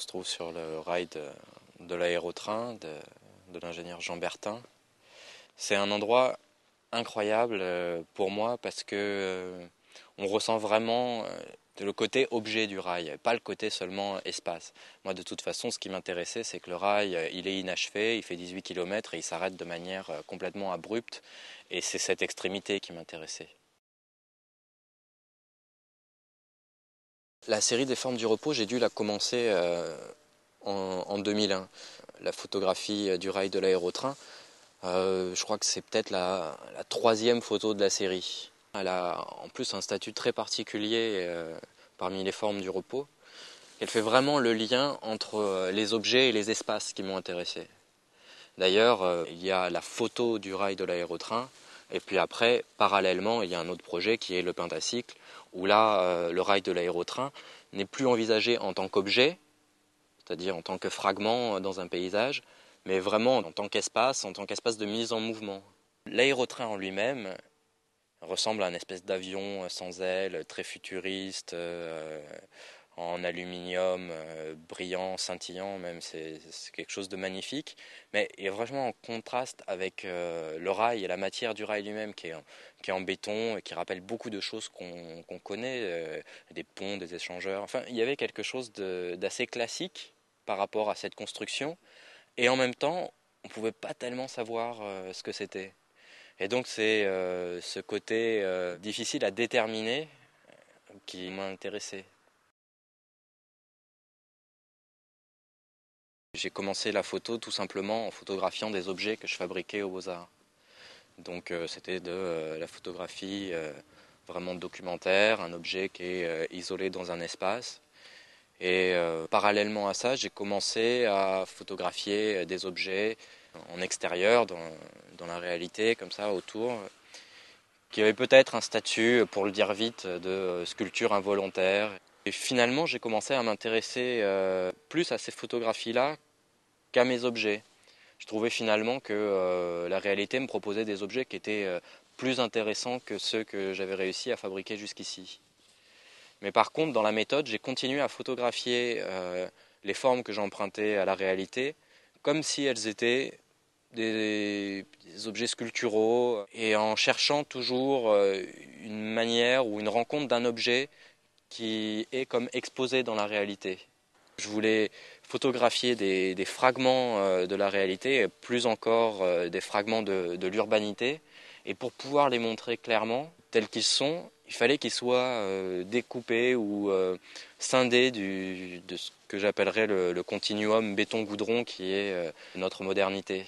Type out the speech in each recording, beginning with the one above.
On se trouve sur le rail de l'aérotrain de l'ingénieur Jean Bertin. C'est un endroit incroyable pour moi parce que on ressent vraiment le côté objet du rail, pas le côté seulement espace. Moi de toute façon ce qui m'intéressait c'est que le rail il est inachevé, il fait 18 km et il s'arrête de manière complètement abrupte et c'est cette extrémité qui m'intéressait. La série des formes du repos, j'ai dû la commencer en 2001. La photographie du rail de l'aérotrain, je crois que c'est peut-être la troisième photo de la série. Elle a en plus un statut très particulier parmi les formes du repos. Elle fait vraiment le lien entre les objets et les espaces qui m'ont intéressé. D'ailleurs, il y a la photo du rail de l'aérotrain, et puis après, parallèlement, il y a un autre projet qui est le pentacycle, où là, le rail de l'aérotrain n'est plus envisagé en tant qu'objet, c'est-à-dire en tant que fragment dans un paysage, mais vraiment en tant qu'espace de mise en mouvement. L'aérotrain en lui-même ressemble à une espèce d'avion sans ailes, très futuriste, en aluminium, brillant, scintillant, même c'est quelque chose de magnifique, mais il est vraiment en contraste avec le rail et la matière du rail lui-même qui est en béton et qui rappelle beaucoup de choses qu'on connaît, des ponts, des échangeurs, enfin il y avait quelque chose d'assez classique par rapport à cette construction, et en même temps on ne pouvait pas tellement savoir ce que c'était. Et donc c'est ce côté difficile à déterminer qui m'a intéressé. J'ai commencé la photo tout simplement en photographiant des objets que je fabriquais aux Beaux-Arts. Donc c'était de la photographie vraiment documentaire, un objet qui est isolé dans un espace. Et parallèlement à ça, j'ai commencé à photographier des objets en extérieur, dans la réalité, comme ça, autour, qui avaient peut-être un statut, pour le dire vite, de sculpture involontaire. Et finalement, j'ai commencé à m'intéresser plus à ces photographies-là qu'à mes objets. Je trouvais finalement que la réalité me proposait des objets qui étaient plus intéressants que ceux que j'avais réussi à fabriquer jusqu'ici. Mais par contre, dans la méthode, j'ai continué à photographier les formes que j'empruntais à la réalité, comme si elles étaient des objets sculpturaux, et en cherchant toujours une manière ou une rencontre d'un objet qui est comme exposé dans la réalité. Je voulais photographier des fragments de la réalité, et plus encore des fragments de l'urbanité. Et pour pouvoir les montrer clairement, tels qu'ils sont, il fallait qu'ils soient découpés ou scindés de ce que j'appellerais le continuum béton-goudron qui est notre modernité.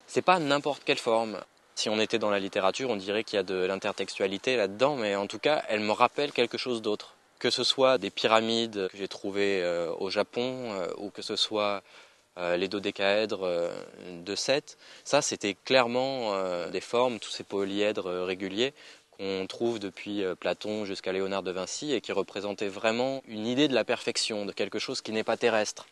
C'est pas n'importe quelle forme. Si on était dans la littérature, on dirait qu'il y a de l'intertextualité là-dedans, mais en tout cas, elle me rappelle quelque chose d'autre. Que ce soit des pyramides que j'ai trouvées au Japon, ou que ce soit les dodécaèdres de Sète, ça c'était clairement des formes, tous ces polyèdres réguliers qu'on trouve depuis Platon jusqu'à Léonard de Vinci et qui représentaient vraiment une idée de la perfection, de quelque chose qui n'est pas terrestre.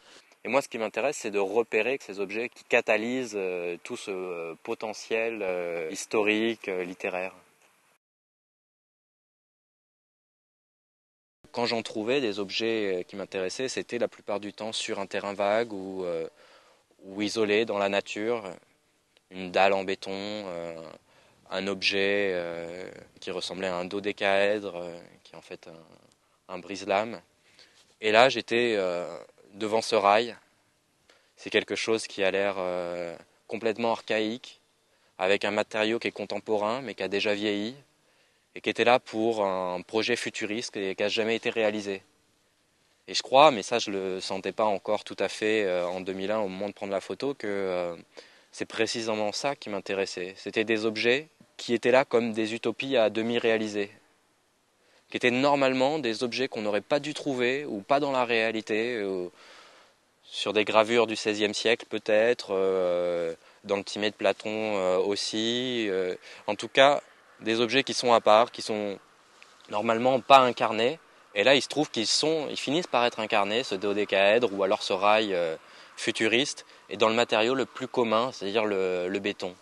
Et moi, ce qui m'intéresse, c'est de repérer que ces objets qui catalysent tout ce potentiel historique, littéraire. Quand j'en trouvais des objets qui m'intéressaient, c'était la plupart du temps sur un terrain vague ou isolé dans la nature, une dalle en béton, un objet qui ressemblait à un dodécaèdre, qui est en fait un brise-lames. Et là, j'étais devant ce rail. C'est quelque chose qui a l'air complètement archaïque, avec un matériau qui est contemporain, mais qui a déjà vieilli, et qui était là pour un projet futuriste et qui n'a jamais été réalisé. Et je crois, mais ça je ne le sentais pas encore tout à fait en 2001 au moment de prendre la photo, que c'est précisément ça qui m'intéressait. C'était des objets qui étaient là comme des utopies à demi réalisées, qui étaient normalement des objets qu'on n'aurait pas dû trouver, ou pas dans la réalité, sur des gravures du XVIe siècle peut-être, dans le Timée de Platon aussi. En tout cas, des objets qui sont à part, qui sont normalement pas incarnés. Et là, il se trouve ils finissent par être incarnés, ce dodécaèdre ou alors ce rail futuriste, et dans le matériau le plus commun, c'est-à-dire le béton.